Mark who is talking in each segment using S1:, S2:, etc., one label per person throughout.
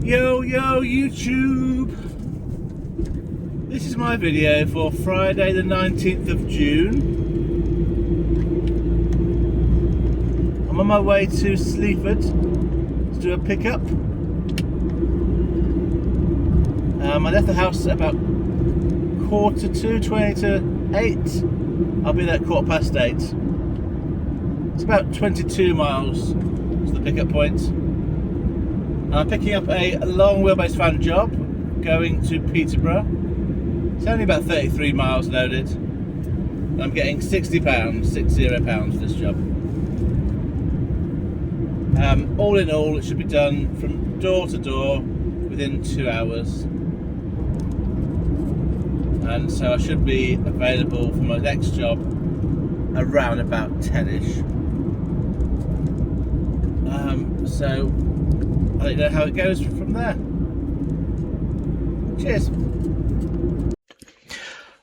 S1: Yo YouTube! This is my video for Friday the 19th of June. I'm on my way to Sleaford to do a pickup. I left the house at about 20 to 8. I'll be there at 8:15. It's about 22 miles to the pickup point. I'm picking up a long wheelbase van job going to Peterborough. It's only about 33 miles loaded. I'm getting £60 for this job. All in all, it should be done from door to door within 2 hours. And so I should be available for my next job around about 10ish. So I'll let you know how it goes from there. Cheers.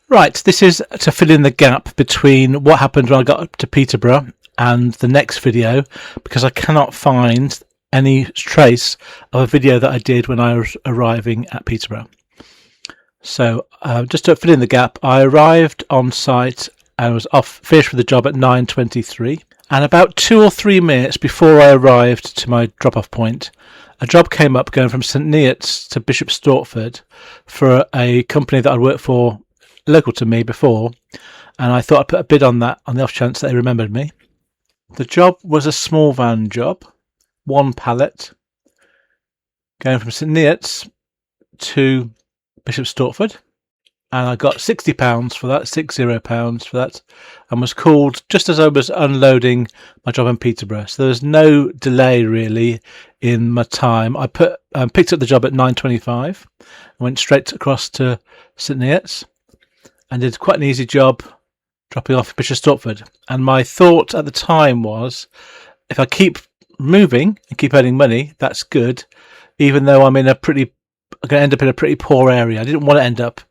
S2: Right, this is to fill in the gap between what happened when I got up to Peterborough and the next video, because I cannot find any trace of a video that I did when I was arriving at Peterborough. So just to fill in the gap, I arrived on site and was finished with the job at 9:23. And about 2 or 3 minutes before I arrived to my drop-off point, a job came up going from St Neots to Bishop Stortford for a company that I'd worked for local to me before, and I thought I'd put a bid on that on the off chance that they remembered me. The job was a small van job, 1 pallet, going from St Neots to Bishop Stortford, and I got £60 for that, £60 for that, and was called just as I was unloading my job in Peterborough. So there was no delay really in my time. I picked up the job at 9:25, went straight across to St Neots, and did quite an easy job dropping off Bishop Stortford. And my thought at the time was, if I keep moving and keep earning money, that's good, even though I'm going to end up in a pretty poor area. I didn't want to end up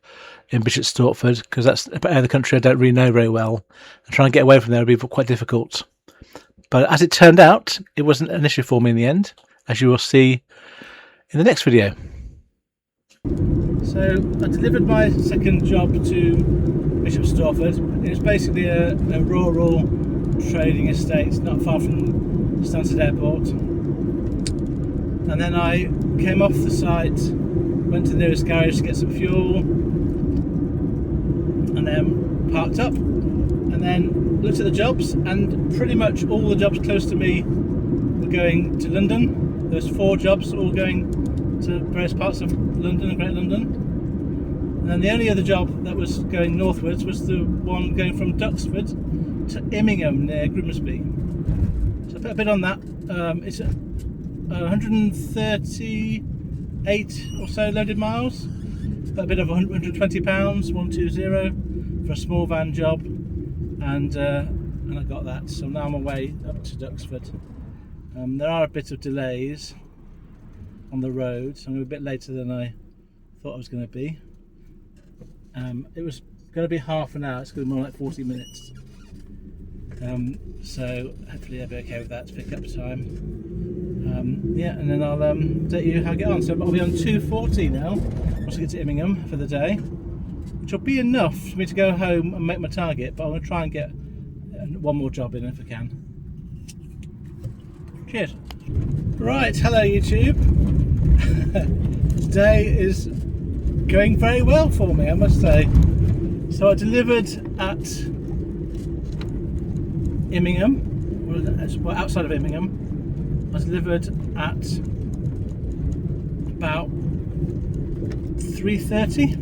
S2: in Bishop Stortford because that's an area of the country I don't really know very well, and trying to get away from there would be quite difficult. But as it turned out, it wasn't an issue for me in the end, as you will see in the next video.
S1: So I delivered my second job to Bishop Stortford. It was basically a rural trading estate not far from Stansted Airport. And then I came off the site, went to the nearest garage to get some fuel, and then parked up, and then looked at the jobs, and pretty much all the jobs close to me were going to London. There's 4 jobs all going to various parts of London and Great London. And then the only other job that was going northwards was the one going from Duxford to Immingham near Grimsby. So I put a bid on that. It's 138 or so loaded miles. Put a bid of £120, 120 for a small van job, and I got that. So now I'm away up to Duxford. There are a bit of delays on the road, so I'm a bit later than I thought I was going to be. It was going to be half an hour, it's going to be more like 40 minutes. So hopefully I'll be okay with that to pick up time. Yeah, and then I'll update you how I get on. So I'll be on 2:40 now once I get to Immingham for the day, which will be enough for me to go home and make my target, but I'm going to try and get one more job in if I can. Cheers. Right, hello YouTube. Today is going very well for me, I must say. So I delivered at Immingham, well, outside of Immingham. I delivered at about 3:30,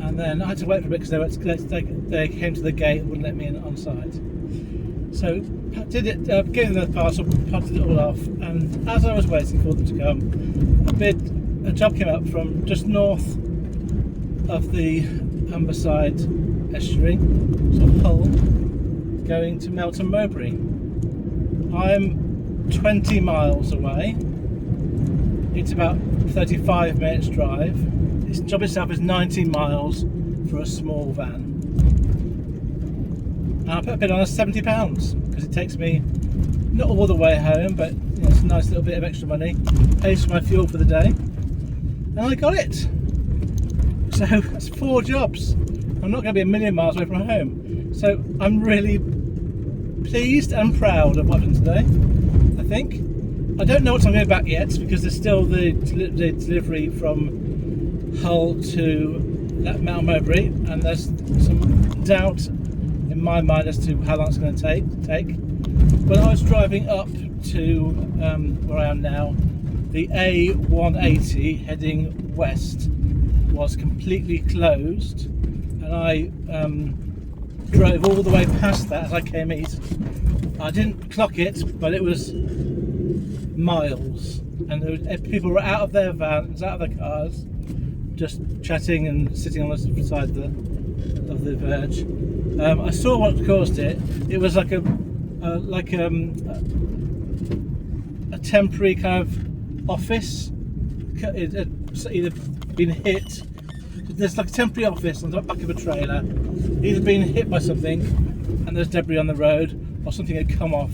S1: and then I had to wait for a bit because they came to the gate and wouldn't let me in on site. So did it, gave them the parcel, parted it all off, and as I was waiting for them to come, a job came up from just north of the Humberside estuary, sort of Hull, going to Melton Mowbray. I'm 20 miles away. It's about 35 minutes drive. This job itself is 19 miles for a small van. And I put a bid on £70 because it takes me not all the way home, but a nice little bit of extra money, pays for my fuel for the day, and I got it. So that's 4 jobs. I'm not going to be a million miles away from home. So I'm really pleased and proud of what I've done today, I think. I don't know what I'm going back yet, because there's still the delivery from Hull to Mount Mowbray, and there's some doubt in my mind as to how long it's going to take. When I was driving up to where I am now, the A180 heading west was completely closed, and I drove all the way past that as I came east. I didn't clock it, but it was miles, and there was, people were out of their vans, out of their cars, just chatting and sitting on the side of the verge. I saw what caused it. It was like a temporary kind of office. It had either been hit. There's like a temporary office on the back of a trailer, either been hit by something, and there's debris on the road, or something had come off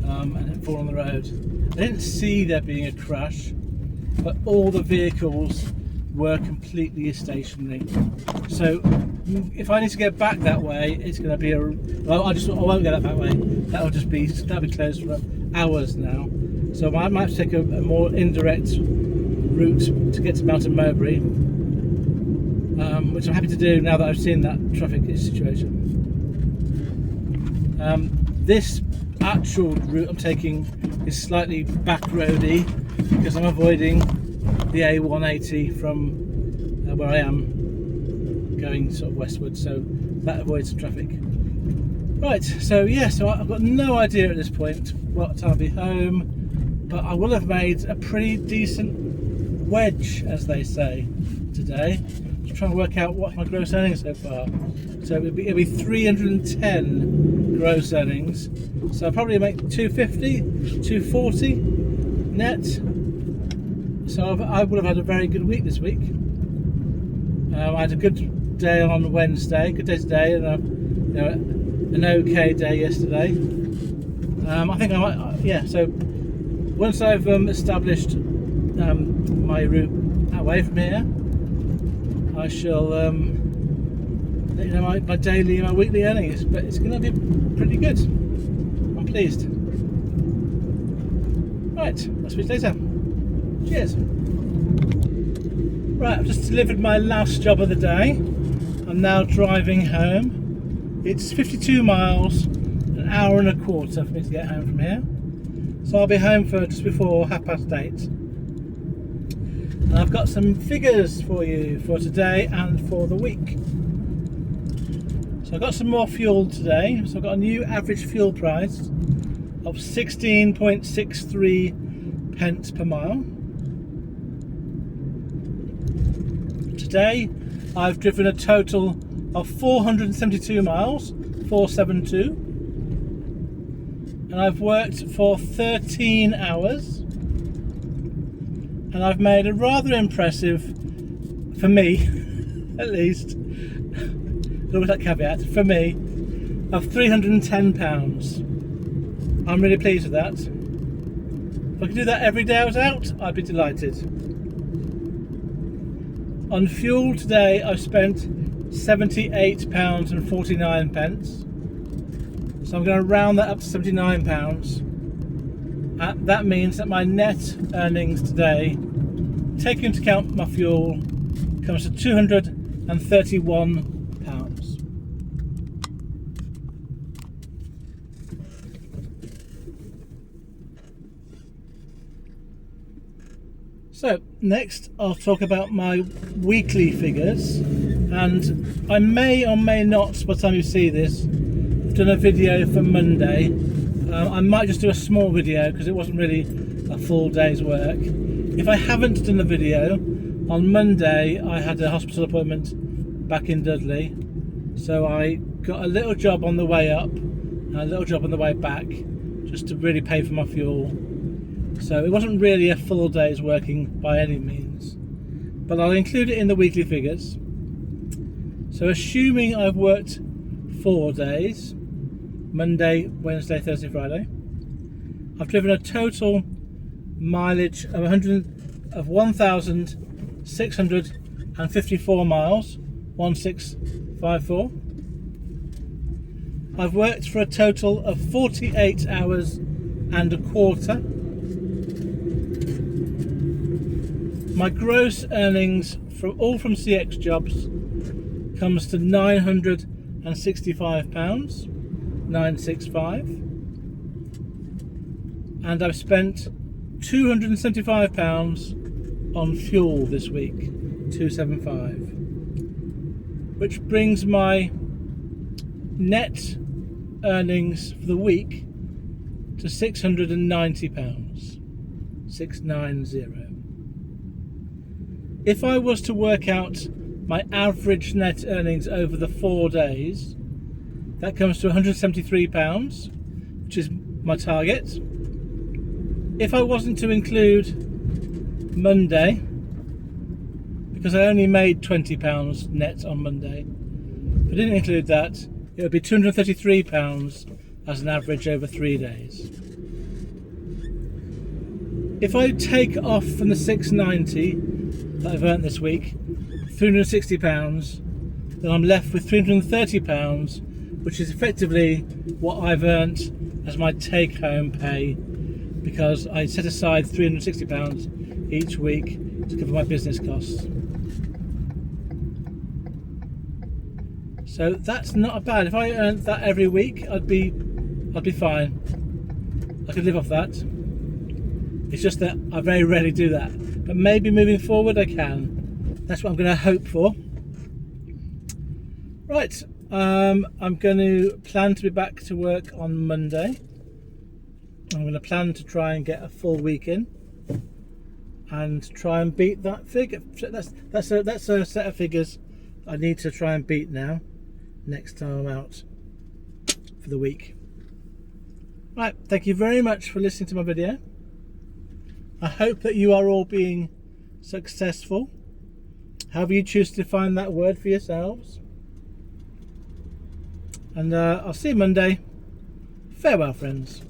S1: and had fallen on the road. I didn't see there being a crash, but all the vehicles were completely stationary. So if I need to get back that way, it's going to be I won't get that way. That'll be closed for hours now. So I might have to take a more indirect route to get to Mountain Mowbray, which I'm happy to do now that I've seen that traffic situation. This actual route I'm taking is slightly back roady, because I'm avoiding the A180 from where I am, going sort of westward, so that avoids some traffic. Right, so yeah, so I've got no idea at this point what time I'll be home, but I will have made a pretty decent wedge, as they say, today. Just trying to work out what's my gross earnings so far. So it'll be 310 gross earnings. So I'll probably make 250, 240 net. So I would have had a very good week this week. I had a good day on Wednesday, good day today, and an okay day yesterday. I think I might, yeah. So once I've established my route away from here, I shall let you know my daily and my weekly earnings. But it's going to be pretty good. I'm pleased. Right, I'll speak to you later. Cheers. Right, I've just delivered my last job of the day. I'm now driving home. It's 52 miles, an hour and a quarter for me to get home from here. So I'll be home for just before 8:30. And I've got some figures for you for today and for the week. So I've got some more fuel today. So I've got a new average fuel price of 16.63 pence per mile. Today I've driven a total of 472 miles, 472, and I've worked for 13 hours, and I've made a rather impressive, for me at least, with that caveat, for me, of £310. I'm really pleased with that. If I could do that every day I was out, I'd be delighted. On fuel today, I've spent £78.49. So I'm going to round that up to £79. That means that my net earnings today, taking into account my fuel, comes to £231. So next I'll talk about my weekly figures, and I may or may not, by the time you see this, have done a video for Monday. I might just do a small video because it wasn't really a full day's work. If I haven't done the video, on Monday I had a hospital appointment back in Dudley, so I got a little job on the way up and a little job on the way back, just to really pay for my fuel. So it wasn't really a full day's working by any means, but I'll include it in the weekly figures. So assuming I've worked 4 days, Monday, Wednesday, Thursday, Friday, I've driven a total mileage of 1,654 miles, 1654. I've worked for a total of 48 hours and a quarter. My gross earnings all from CX Jobs comes to £965, 965, and I've spent £275 on fuel this week, 275, which brings my net earnings for the week to £690, 690. If I was to work out my average net earnings over the 4 days, that comes to £173, which is my target. If I wasn't to include Monday, because I only made £20 net on Monday, if I didn't include that, it would be £233 as an average over 3 days. If I take off from the 690 that I've earned this week, £360, then I'm left with £330, which is effectively what I've earned as my take-home pay, because I set aside £360 each week to cover my business costs. So that's not bad. If I earned that every week, I'd be fine. I could live off that. It's just that I very rarely do that. But maybe moving forward I can. That's what I'm going to hope for. Right, I'm going to plan to be back to work on Monday. I'm going to plan to try and get a full week in and try and beat that figure. That's a set of figures I need to try and beat now, next time I'm out for the week. Right, thank you very much for listening to my video. I hope that you are all being successful, however you choose to define that word for yourselves. And I'll see you Monday. Farewell, friends.